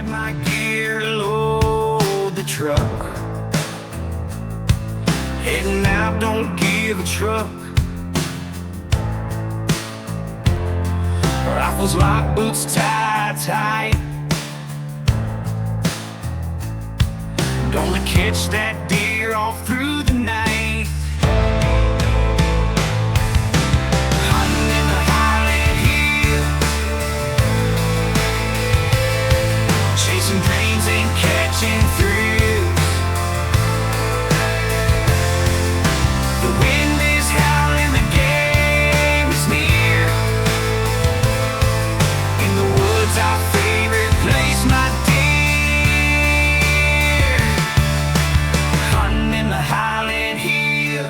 grab my gear, load the truck. Heading out, don't give a truck. Rifles locked, boots tied tight. Gonna catch that deer all through the night. Hunting in the highland hill, chasing dreams and catching thrills. The wind is howling, the game is near. In the woods, our favorite place, my dear. Hunting in the highland hill.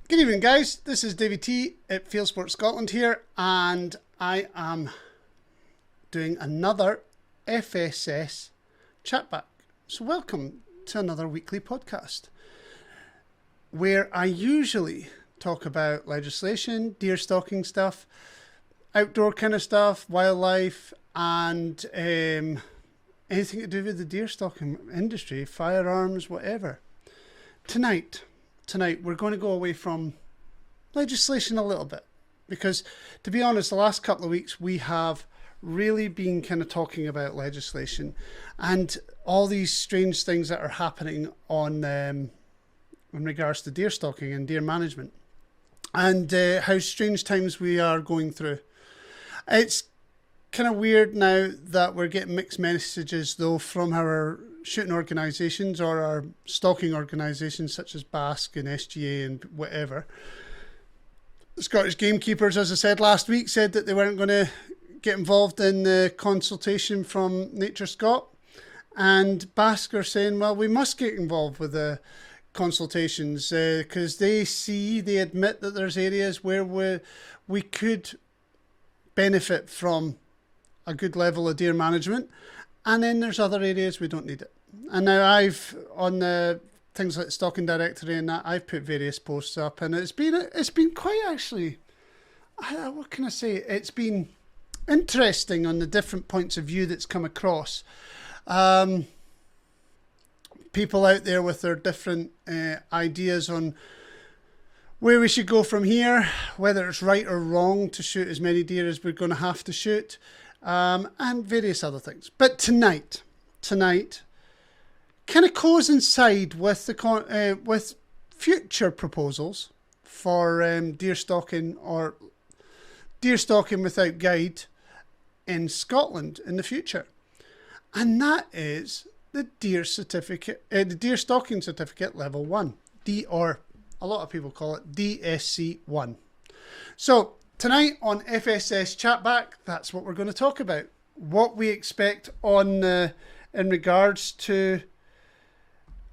Good evening, guys. This is Davey T at Field Sports Scotland here, and I am doing another FSS Chat Back. So welcome to another weekly podcast where I usually talk about legislation, deer stalking stuff, outdoor kind of stuff, wildlife, and anything to do with the deer stalking industry, firearms, whatever. Tonight we're going to go away from legislation a little bit, because to be honest, the last couple of weeks we have really been kind of talking about legislation and all these strange things that are happening on in regards to deer stalking and deer management, and how strange times we are going through. It's kind of weird now that we're getting mixed messages though from our shooting organisations or our stalking organisations such as BASC and SGA and whatever. The Scottish Gamekeepers, as I said last week, said that they weren't going to get involved in the consultation from Nature Scot, and BASC are saying, well, we must get involved with the consultations because they admit that there's areas where we could benefit from a good level of deer management, and then there's other areas we don't need it. And now I've, on the things like Stalking Directory and that, I've put various posts up, and it's been quite, actually, what can I say, it's been interesting on the different points of view that's come across. People out there with their different ideas on where we should go from here, whether it's right or wrong to shoot as many deer as we're going to have to shoot, and various other things. But tonight kind of coincide with the with future proposals for deer stalking or deer stalking without guide in Scotland in the future, and that is the Deer Stalking Certificate Level 1, or a lot of people call it DSC1. So tonight on FSS Chat Back, that's what we're going to talk about. What we expect on in regards to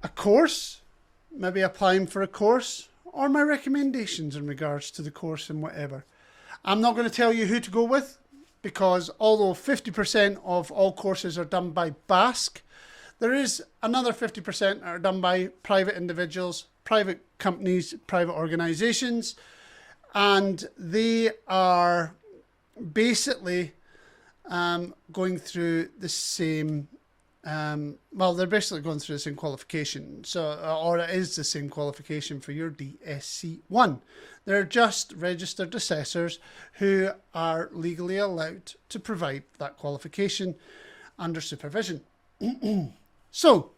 a course, maybe applying for a course, or my recommendations in regards to the course and whatever. I'm not going to tell you who to go with, because although 50% of all courses are done by BASC, there is another 50% that are done by private individuals, private companies, private organisations, and they are basically going through the same, they're basically going through the same qualification. So, or it is the same qualification for your DSC1. They're just registered assessors who are legally allowed to provide that qualification under supervision. So,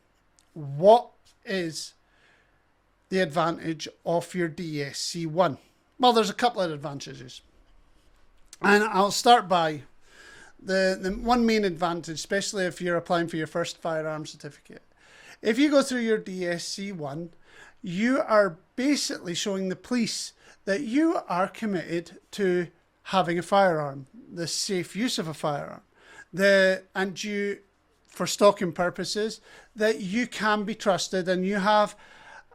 what is the advantage of your DSC1? Well, there's a couple of advantages. And I'll start by the one main advantage, especially if you're applying for your first firearm certificate. If you go through your DSC1, you are basically showing the police that you are committed to having a firearm, the safe use of a firearm, and you, for stalking purposes, that you can be trusted and you have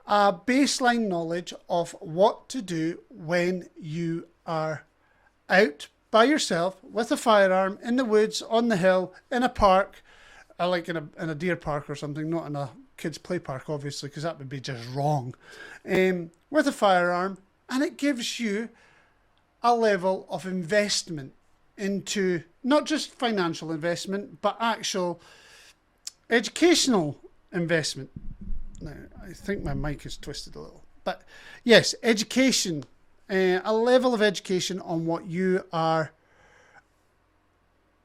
a baseline knowledge of what to do when you are out by yourself with a firearm in the woods, on the hill, in a park, like in a deer park or something, not in a kids play park, obviously, because that would be just wrong, with a firearm. And it gives you a level of investment into not just financial investment, but actual educational investment. Now, I think my mic is twisted a little. But yes, education, a level of education on what you are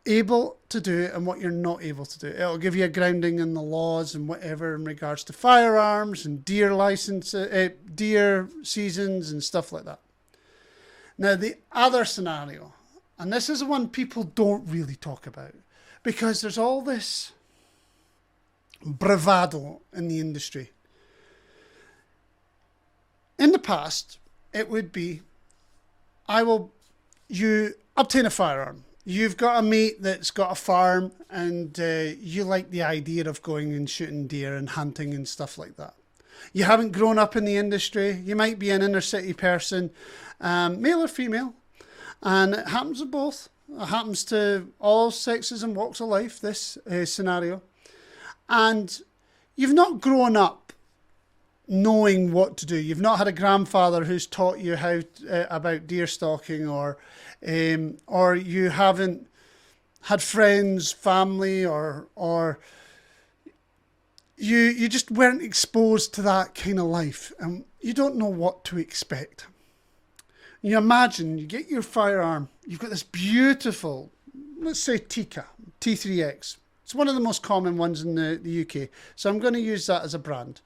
able to do and what you're not able to do. It'll give you a grounding in the laws and whatever in regards to firearms and deer licenses, deer seasons and stuff like that. Now, the other scenario, and this is the one people don't really talk about, because there's all this bravado in the industry. In the past, it would be, you obtain a firearm. You've got a mate that's got a farm and you like the idea of going and shooting deer and hunting and stuff like that. You haven't grown up in the industry. You might be an inner city person, male or female, and it happens to both. It happens to all sexes and walks of life, this scenario. And you've not grown up knowing what to do. You've not had a grandfather who's taught you how about deer stalking, or you haven't had friends, family, or you just weren't exposed to that kind of life, and you don't know what to expect. You imagine you get your firearm, you've got this beautiful, let's say Tika T3X. It's one of the most common ones in the UK, so I'm going to use that as a brand.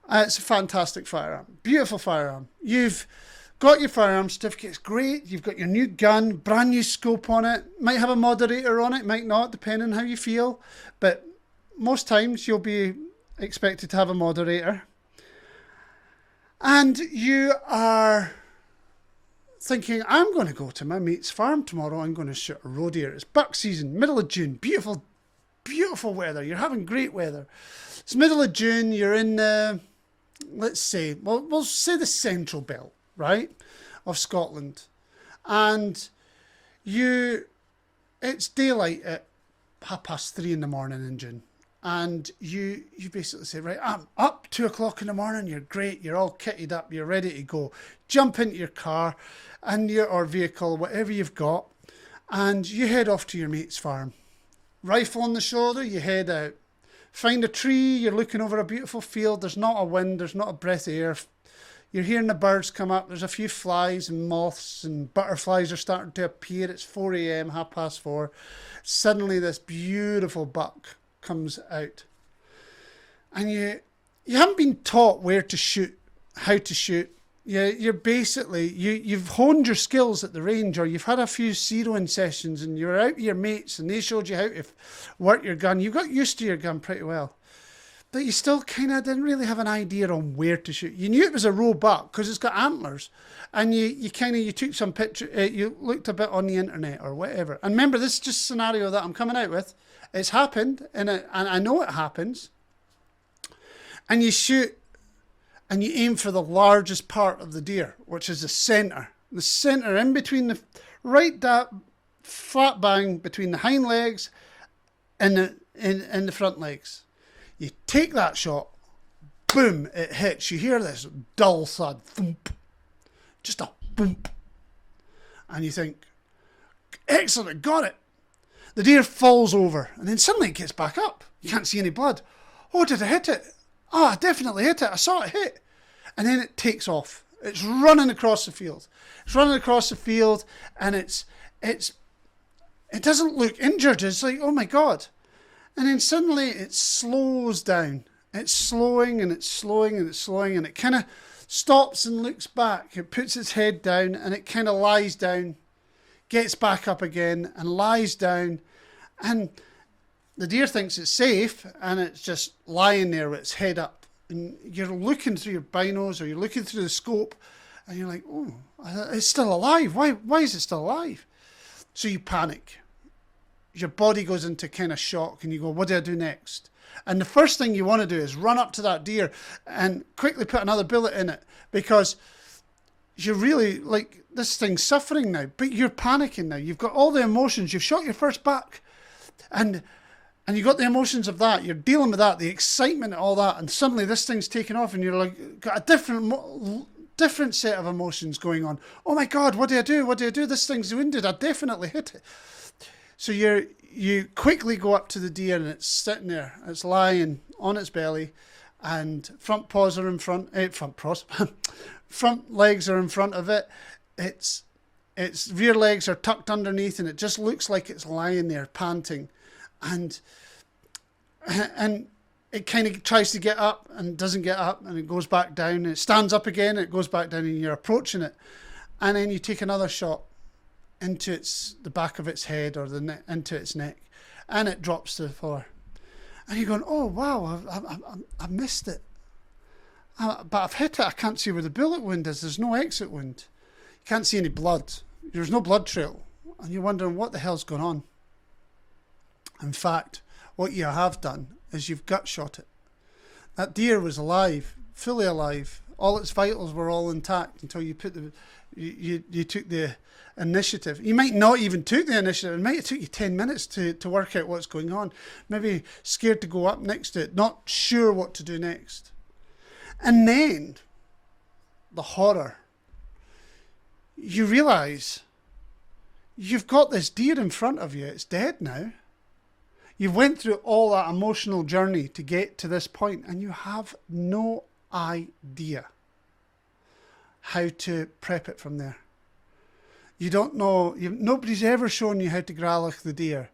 It's a fantastic firearm, beautiful firearm. You've got your firearm certificate, it's great. You've got your new gun, brand new scope on it. Might have a moderator on it, might not, depending on how you feel. But most times you'll be expected to have a moderator. And you are thinking, I'm going to go to my mate's farm tomorrow. I'm going to shoot a roe deer. It's buck season, middle of June, beautiful, beautiful weather. You're having great weather. It's middle of June. You're in let's say, we'll say the central belt, right, of Scotland, and it's daylight at 3:30 in the morning in June, and you basically say, right, I'm up 2 o'clock in the morning. You're great. You're all kitted up. You're ready to go. Jump into your car or vehicle, whatever you've got, and you head off to your mate's farm. Rifle on the shoulder. You head out. Find a tree, you're looking over a beautiful field, there's not a wind, there's not a breath of air. You're hearing the birds come up, there's a few flies and moths and butterflies are starting to appear. It's 4 a.m, 4:30. Suddenly this beautiful buck comes out. And you haven't been taught where to shoot, how to shoot. You're basically, you've honed your skills at the range, or you've had a few zeroing sessions and you're out with your mates and they showed you how to work your gun. You got used to your gun pretty well. But you still kind of didn't really have an idea on where to shoot. You knew it was a roe buck because it's got antlers. And you took some picture, you looked a bit on the internet or whatever. And remember, this is just a scenario that I'm coming out with. It's happened, and I know it happens. And you shoot, and you aim for the largest part of the deer, which is the centre. The centre, in between that flat bang between the hind legs and the front legs. You take that shot, boom, it hits. You hear this dull thud, thump, just a boom. And you think, excellent, got it. The deer falls over, and then suddenly it gets back up. You can't see any blood. Oh, did I hit it? Oh, I definitely hit it. I saw it hit. And then it takes off. It's running across the field. And it doesn't look injured. It's like, oh my God. And then suddenly it slows down. It's slowing and it's slowing and it's slowing, and it kind of stops and looks back. It puts its head down and it kind of lies down, gets back up again and lies down. And the deer thinks it's safe, and it's just lying there with its head up. And you're looking through your binos or you're looking through the scope, and you're like, oh, it's still alive. Why is it still alive? So you panic. Your body goes into kind of shock, and you go, what do I do next? And the first thing you want to do is run up to that deer and quickly put another bullet in it, because you're really like, this thing's suffering now, but you're panicking now. You've got all the emotions. You've shot your first buck, and you've got the emotions of that. You're dealing with that, the excitement, all that, and suddenly this thing's taken off, and you're like, got a different different set of emotions going on. Oh my God, what do I do? What do I do? This thing's wounded. I definitely hit it. So you quickly go up to the deer and it's sitting there. It's lying on its belly, and front paws are in front. Front legs are in front of it. Its rear legs are tucked underneath, and it just looks like it's lying there panting, and it kind of tries to get up and doesn't get up, and it goes back down. And it stands up again, it goes back down, and you're approaching it, and then you take another shot into the back of its head or into its neck, and it drops to the floor, and you're going, oh wow, I missed it, but I've hit it. I can't see where the bullet wound is. There's no exit wound. You can't see any blood. There's no blood trail, and you're wondering what the hell's going on. In fact, what you have done is you've gut shot it. That deer was alive, fully alive. All its vitals were all intact until you took the initiative. You might not even took the initiative. It might have took you 10 minutes to work out what's going on. Maybe scared to go up next to it, not sure what to do next. And then the horror. You realise you've got this deer in front of you. It's dead now. You've went through all that emotional journey to get to this point, and you have no idea how to prep it from there. You don't know. Nobody's ever shown you how to gralloch the deer.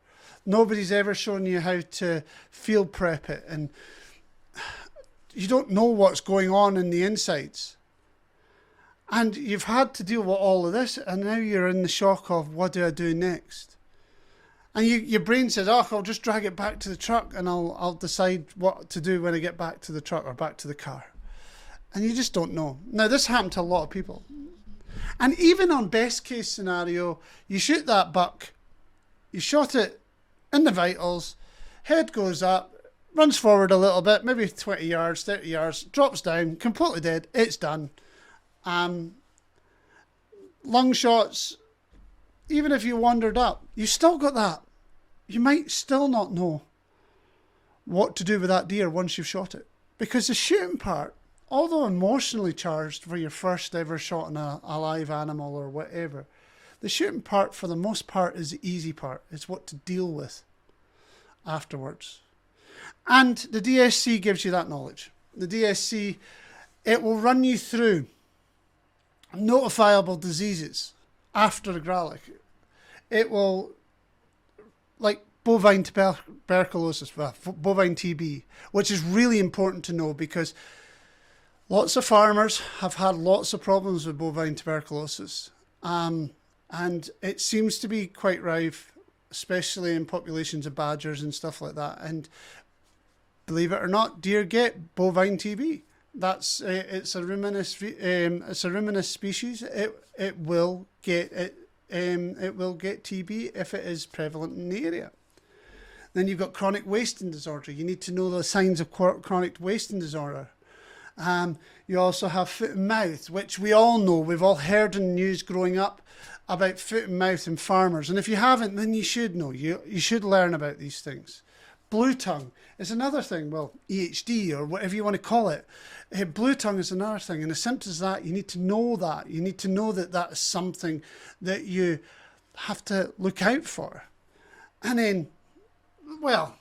Nobody's ever shown you how to field prep it, and you don't know what's going on in the insides. And you've had to deal with all of this, and now you're in the shock of, what do I do next? And your brain says, oh, I'll just drag it back to the truck, and I'll decide what to do when I get back to the truck or back to the car. And you just don't know. Now, this happened to a lot of people. And even on best case scenario, you shoot that buck, you shot it in the vitals, head goes up, runs forward a little bit, maybe 20 yards, 30 yards, drops down, completely dead, it's done. Lung shots, even if you wandered up, you still got that. You might still not know what to do with that deer once you've shot it. Because the shooting part, although emotionally charged for your first ever shot on a live animal or whatever, the shooting part for the most part is the easy part. It's what to deal with afterwards. And the DSC gives you that knowledge. The DSC, it will run you through notifiable diseases after the gralloch. It will, like bovine tuberculosis, bovine TB, which is really important to know because lots of farmers have had lots of problems with bovine tuberculosis. And it seems to be quite rife, especially in populations of badgers and stuff like that. And believe it or not, deer get bovine TB. That's it's a ruminous species. It will get TB if it is prevalent in the area. Then you've got chronic wasting disorder. You need to know the signs of chronic wasting disorder. You also have foot and mouth, which we all know. We've all heard in the news growing up about foot and mouth in farmers. And if you haven't, then you should know. You should learn about these things. Blue tongue is another thing. Well, EHD or whatever you want to call it. Blue tongue is another thing. And the symptoms of that, you need to know that. You need to know that that is something that you have to look out for. And then, well,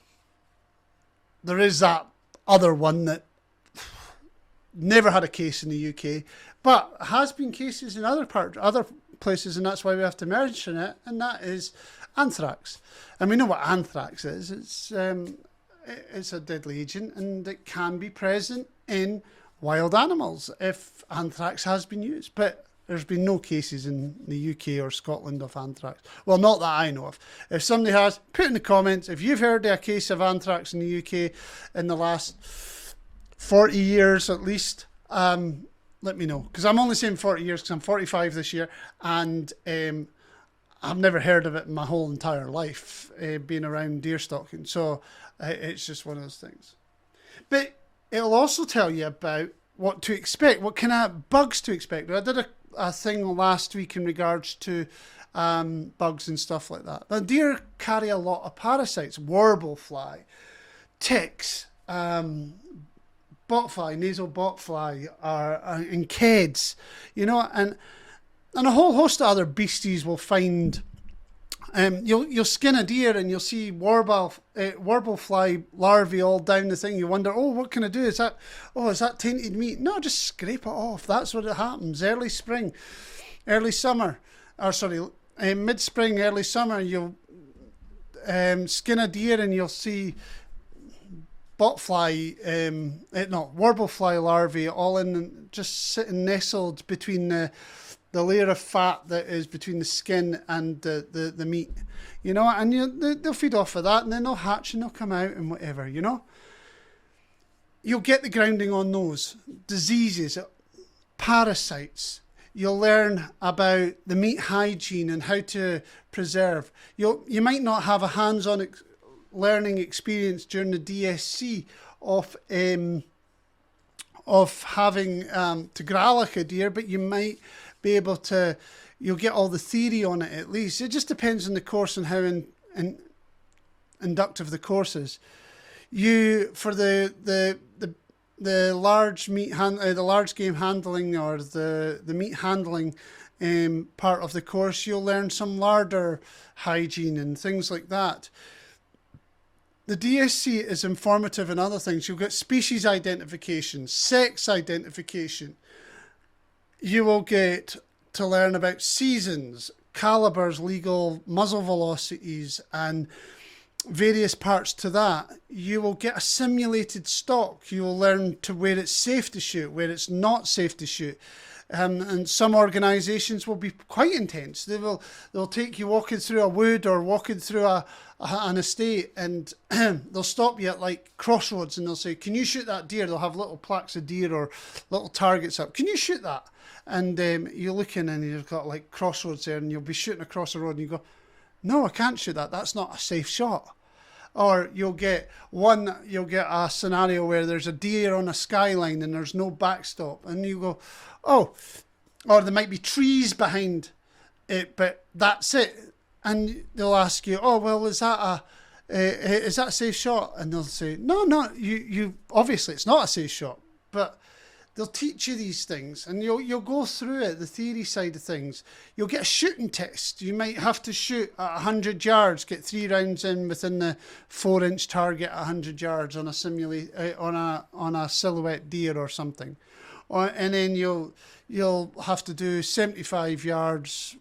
there is that other one that never had a case in the UK, but has been cases in other places, and that's why we have to mention it, and that is anthrax. And we know what anthrax is. It's a deadly agent, and it can be present in wild animals if anthrax has been used. But there's been no cases in the UK or Scotland of anthrax. Well, not that I know of. If somebody has, put in the comments. If you've heard of a case of anthrax in the UK in the last 40 years at least, let me know. Because I'm only saying 40 years because I'm 45 this year, and I've never heard of it in my whole entire life, being around deer stalking. So it's just one of those things. But it'll also tell you about what to expect, what kind of bugs to expect. I did a thing last week in regards to bugs and stuff like that. Now, deer carry a lot of parasites, warble fly, ticks, botfly, nasal botfly, and keds, you know, and a whole host of other beasties will find. You'll skin a deer and you'll see warble fly larvae all down the thing. You wonder, oh, what can I do? Is that tainted meat? No, just scrape it off. That's what it happens. Early spring, early summer, mid-spring, early summer, you'll skin a deer and you'll see warble fly larvae all in, just sitting nestled between the layer of fat that is between the skin and the meat, you know, and they'll feed off of that, and then they'll hatch and they'll come out and whatever, you know. You'll get the grounding on those diseases, parasites. You'll learn about the meat hygiene and how to preserve. You might not have a hands-on learning experience during the DSC of having to gralloch a deer, but you might be able to, you'll get all the theory on it at least. It just depends on the course and how inductive the course is. For the large the large game handling, or the meat handling part of the course, you'll learn some larder hygiene and things like that. The DSC is informative in other things. You'll get species identification, sex identification. You will get to learn about seasons, calibers, legal muzzle velocities, and various parts to that. You will get a simulated stock. You will learn to where it's safe to shoot, where it's not safe to shoot. And some organisations will be quite intense. They'll take you walking through a wood or walking through an estate, and they'll stop you at like crossroads and they'll say, can you shoot that deer? They'll have little plaques of deer or little targets up. Can you shoot that? And you're looking and you've got like crossroads there, and you'll be shooting across the road and you go, no, I can't shoot that. That's not a safe shot. Or you'll get a scenario where there's a deer on a skyline and there's no backstop, and you go, oh, or there might be trees behind it, but that's it. And they'll ask you, oh, well, is that a safe shot? And they'll say, no, you obviously it's not a safe shot, but they'll teach you these things, and you'll go through it, the theory side of things. You'll get a shooting test. You might have to shoot at 100 yards, get 3 rounds in within the 4-inch target at 100 yards on a silhouette deer or something. And then you'll have to do 75 yards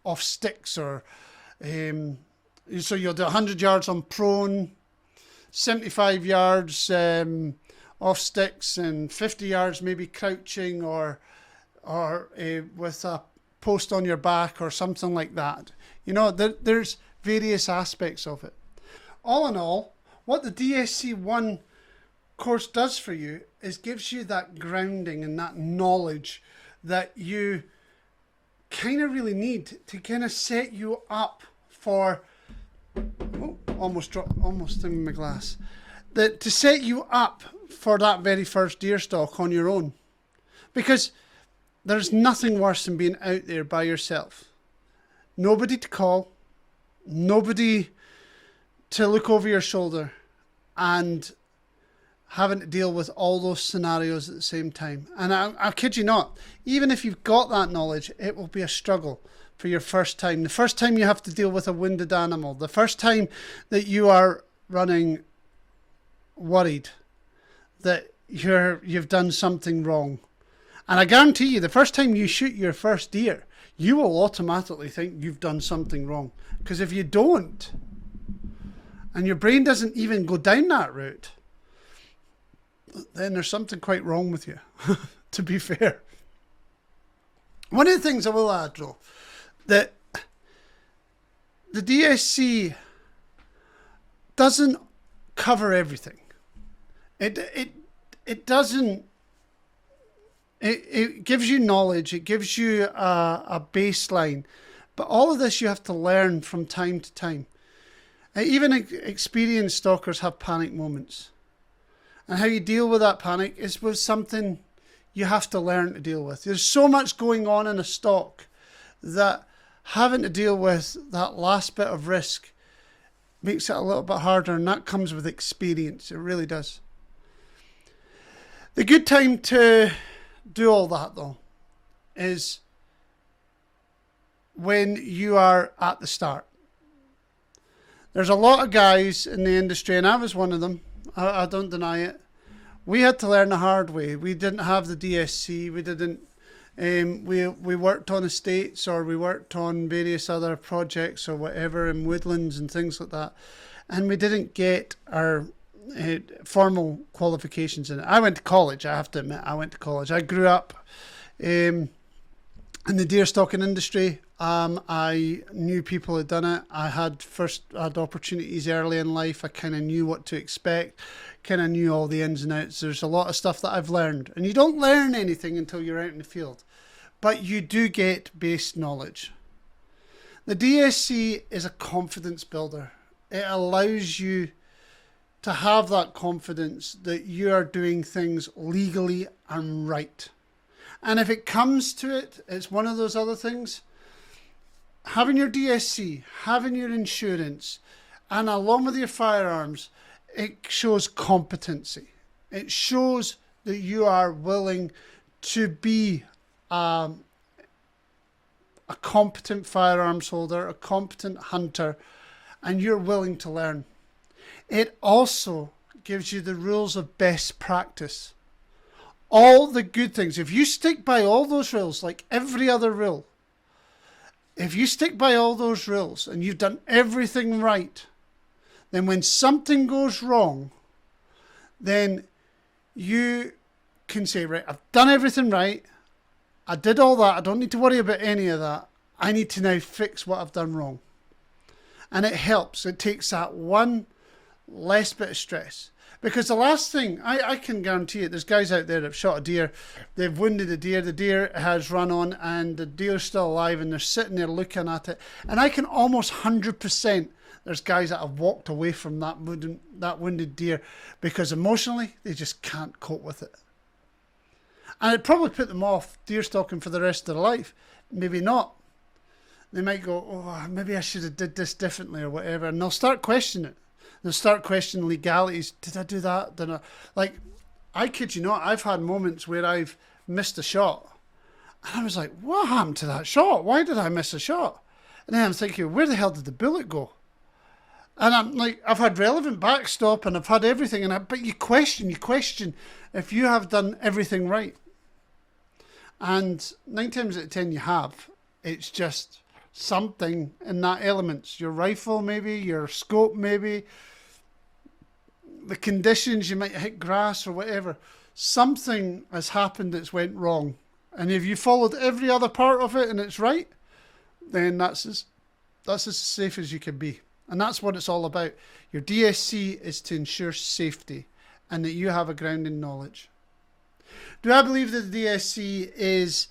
off sticks, or so you'll do 100 yards on prone, 75 yards off sticks, and 50 yards maybe crouching or with a post on your back or something like that. You know, there's various aspects of it. All in all, what the DSC1 course does for you is gives you that grounding and that knowledge that you kind of really need to kind of set you up for almost in my glass. To set you up for that very first deer stalk on your own. Because there's nothing worse than being out there by yourself. Nobody to call, nobody to look over your shoulder, and having to deal with all those scenarios at the same time. And I kid you not, even if you've got that knowledge, it will be a struggle for your first time. The first time you have to deal with a wounded animal, the first time that you are running worried that you've done something wrong. And I guarantee you, the first time you shoot your first deer, you will automatically think you've done something wrong. Because if you don't, and your brain doesn't even go down that route, then there's something quite wrong with you, to be fair. One of the things I will add, though, that the DSC doesn't cover everything. It doesn't. It gives you knowledge. It gives you a baseline, but all of this you have to learn from time to time. Even experienced stalkers have panic moments, and how you deal with that panic is with something you have to learn to deal with. There's so much going on in a stalk that having to deal with that last bit of risk makes it a little bit harder, and that comes with experience. It really does. The good time to do all that, though, is when you are at the start. There's a lot of guys in the industry, and I was one of them. I don't deny it. We had to learn the hard way. We didn't have the DSC. We didn't. We worked on estates, or we worked on various other projects or whatever in woodlands and things like that, and we didn't get our formal qualifications in it. I went to college. I have to admit, I went to college. I grew up in the deer stalking industry. I knew people had done it. I had opportunities early in life. I kind of knew what to expect, kind of knew all the ins and outs. There's a lot of stuff that I've learned, and you don't learn anything until you're out in the field, but you do get base knowledge. The DSC is a confidence builder. It allows you to have that confidence that you are doing things legally and right. And if it comes to it, it's one of those other things. Having your DSC, having your insurance, and along with your firearms, it shows competency. It shows that you are willing to be a competent firearms holder, a competent hunter, and you're willing to learn. It also gives you the rules of best practice. All the good things. If you stick by all those rules, like every other rule, if you stick by all those rules and you've done everything right, then when something goes wrong, then you can say, right, I've done everything right. I did all that. I don't need to worry about any of that. I need to now fix what I've done wrong. And it helps. It takes that one less bit of stress. Because the last thing, I can guarantee it, there's guys out there that have shot a deer, they've wounded a deer, the deer has run on, and the deer's still alive, and they're sitting there looking at it. And I can almost 100%, there's guys that have walked away from that wounded deer because emotionally, they just can't cope with it. And it probably put them off deer stalking for the rest of their life. Maybe not. They might go, oh, maybe I should have did this differently or whatever, and they'll start questioning it. They'll start questioning legalities. Did I do that? Did I? Like, I kid you not, I've had moments where I've missed a shot. And I was like, what happened to that shot? Why did I miss a shot? And then I'm thinking, where the hell did the bullet go? And I'm like, I've had relevant backstop and I've had everything. But you question if you have done everything right. And 9 times out of 10 you have. It's just something in that elements. Your rifle maybe, your scope maybe, the conditions, you might hit grass or whatever. Something has happened that's went wrong. And if you followed every other part of it and it's right, then that's as safe as you can be. And that's what it's all about. Your DSC is to ensure safety and that you have a grounding knowledge. Do I believe that the DSC is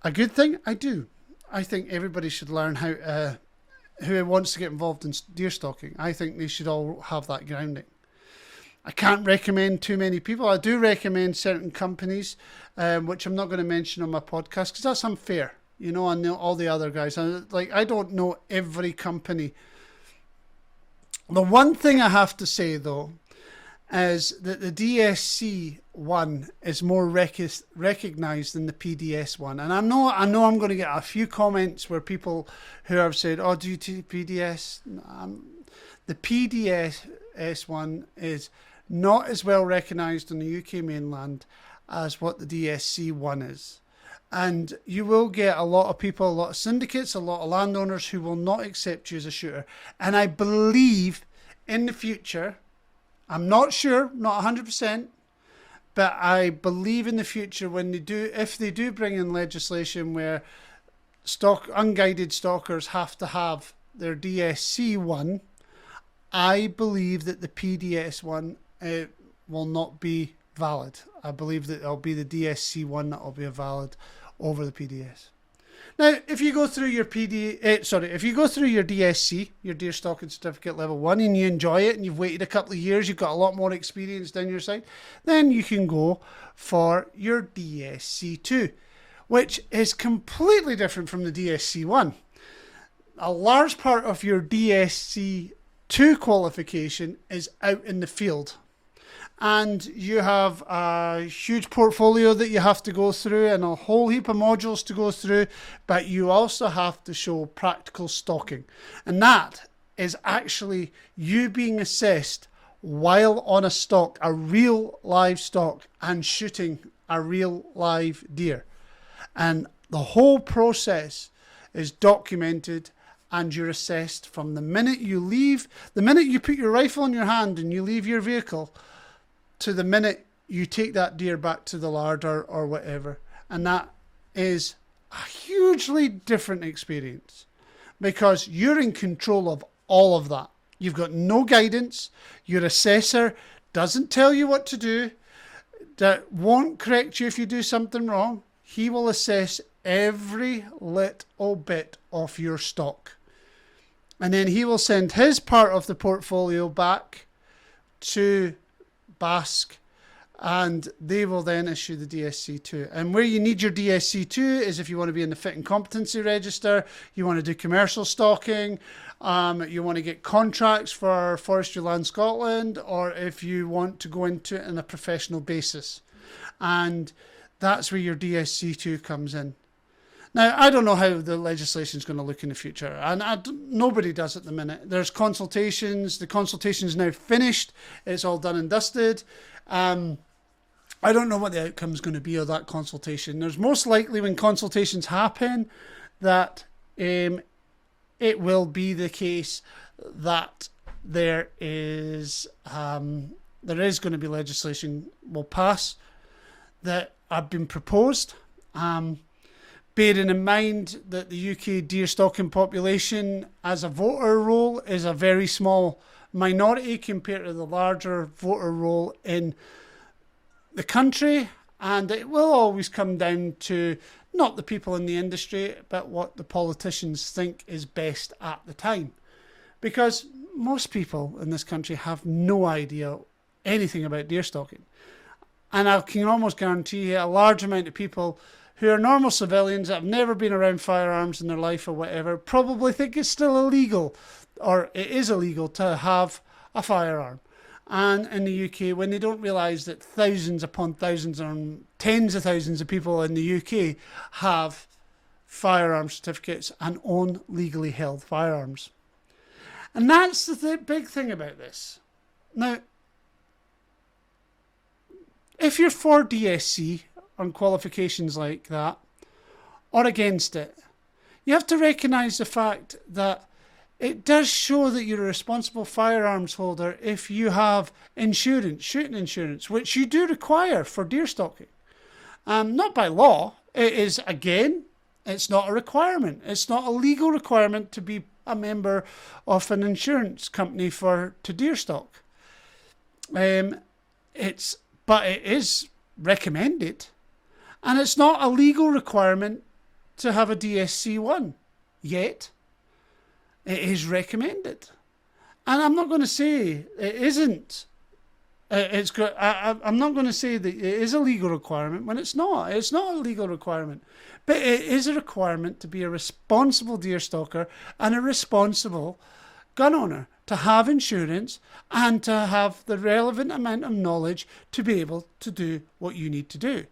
a good thing? I do. I think everybody should learn how, who wants to get involved in deer stalking. I think they should all have that grounding. I can't recommend too many people. I do recommend certain companies, which I'm not going to mention on my podcast because that's unfair. You know, I know all the other guys. I don't know every company. The one thing I have to say though is that the DSC1 is more recognised than the PDS1. And I know I'm going to get a few comments where people who have said, oh, do you do PDS? The PDS1 is not as well recognised on the UK mainland as what the DSC1 is. And you will get a lot of people, a lot of syndicates, a lot of landowners who will not accept you as a shooter. And I believe in the future, I'm not sure, not 100%, but I believe in the future when they do, if they do bring in legislation where unguided stalkers have to have their DSC1, I believe that the PDS1 will not be valid. I believe that it'll be the DSC1 that will be valid over the PDS. Now, if you go through your if you go through your DSC, your Deer Stalking Certificate Level 1, and you enjoy it, and you've waited a couple of years, you've got a lot more experience down your side, then you can go for your DSC2, which is completely different from the DSC1. A large part of your DSC2 qualification is out in the field. and you have a huge portfolio that you have to go through and a whole heap of modules to go through, but you also have to show practical stalking. And that is actually you being assessed while on a stalk, a real live stalk, and shooting a real live deer. And the whole process is documented, and you're assessed from the minute you leave, the minute you put your rifle in your hand and you leave your vehicle, to the minute you take that deer back to the larder or whatever. And that is a hugely different experience because you're in control of all of that. You've got no guidance. Your assessor doesn't tell you what to do, that won't correct you if you do something wrong. He will assess every little bit of your stock. And then he will send his part of the portfolio back to Basque, and they will then issue the DSC2. And where you need your DSC2 is if you want to be in the fit and competency register, you want to do commercial stalking, you want to get contracts for Forestry Land Scotland, or if you want to go into it on a professional basis. And that's where your DSC2 comes in. Now, I don't know how the legislation is going to look in the future, and nobody does at the minute. There's consultations. The consultation's now finished. It's all done and dusted. I don't know what the outcome is going to be of that consultation. There's most likely, when consultations happen, that it will be the case that there is going to be legislation will pass that have been proposed. Bearing in mind that the UK deer stalking population as a voter roll is a very small minority compared to the larger voter roll in the country, and it will always come down to not the people in the industry, but what the politicians think is best at the time. Because most people in this country have no idea anything about deer stalking. And I can almost guarantee you a large amount of people who are normal civilians that have never been around firearms in their life or whatever, probably think it's still illegal, or it is illegal to have a firearm. And in the UK, when they don't realise that thousands upon thousands and tens of thousands of people in the UK have firearm certificates and own legally held firearms. And that's the big thing about this. Now, if you're for DSC on qualifications like that, or against it, you have to recognise the fact that it does show that you're a responsible firearms holder if you have insurance, shooting insurance, which you do require for deer stalking. Not by law. It is, again, it's not a requirement. It's not a legal requirement to be a member of an insurance company to deer stalk. But it is recommended. And it's not a legal requirement to have a DSC1 yet. It is recommended. And I'm not going to say it isn't. I'm not going to say that it is a legal requirement when it's not. It's not a legal requirement. But it is a requirement to be a responsible deer stalker and a responsible gun owner, to have insurance and to have the relevant amount of knowledge to be able to do what you need to do.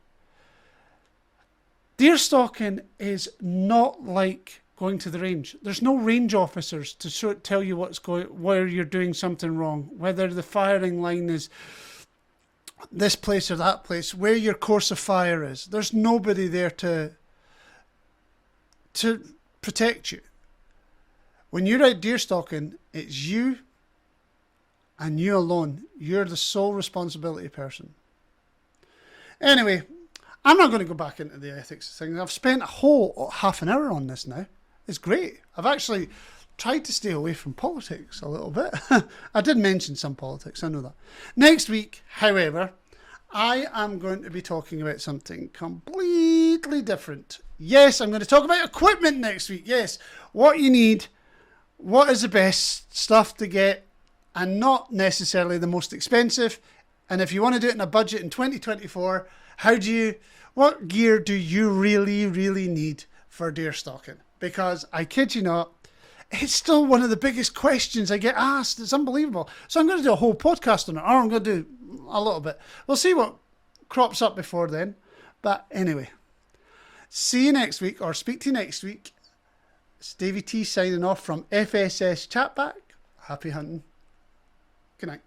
Deer stalking is not like going to the range. There's no range officers to tell you where you're doing something wrong, whether the firing line is this place or that place, where your course of fire is. There's nobody there to protect you. When you're out deer stalking, it's you and you alone. You're the sole responsibility person. Anyway, I'm not going to go back into the ethics thing. I've spent a whole half an hour on this now. It's great. I've actually tried to stay away from politics a little bit. I did mention some politics, I know that. Next week, however, I am going to be talking about something completely different. Yes, I'm going to talk about equipment next week. Yes, what you need, what is the best stuff to get, and not necessarily the most expensive. And if you want to do it in a budget in 2024, what gear do you really, really need for deer stalking? Because I kid you not, it's still one of the biggest questions I get asked. It's unbelievable. So I'm going to do a whole podcast on it, or I'm going to do a little bit. We'll see what crops up before then. But anyway, see you next week, or speak to you next week. It's Davey T signing off from FSS Chat Back. Happy hunting. Good night.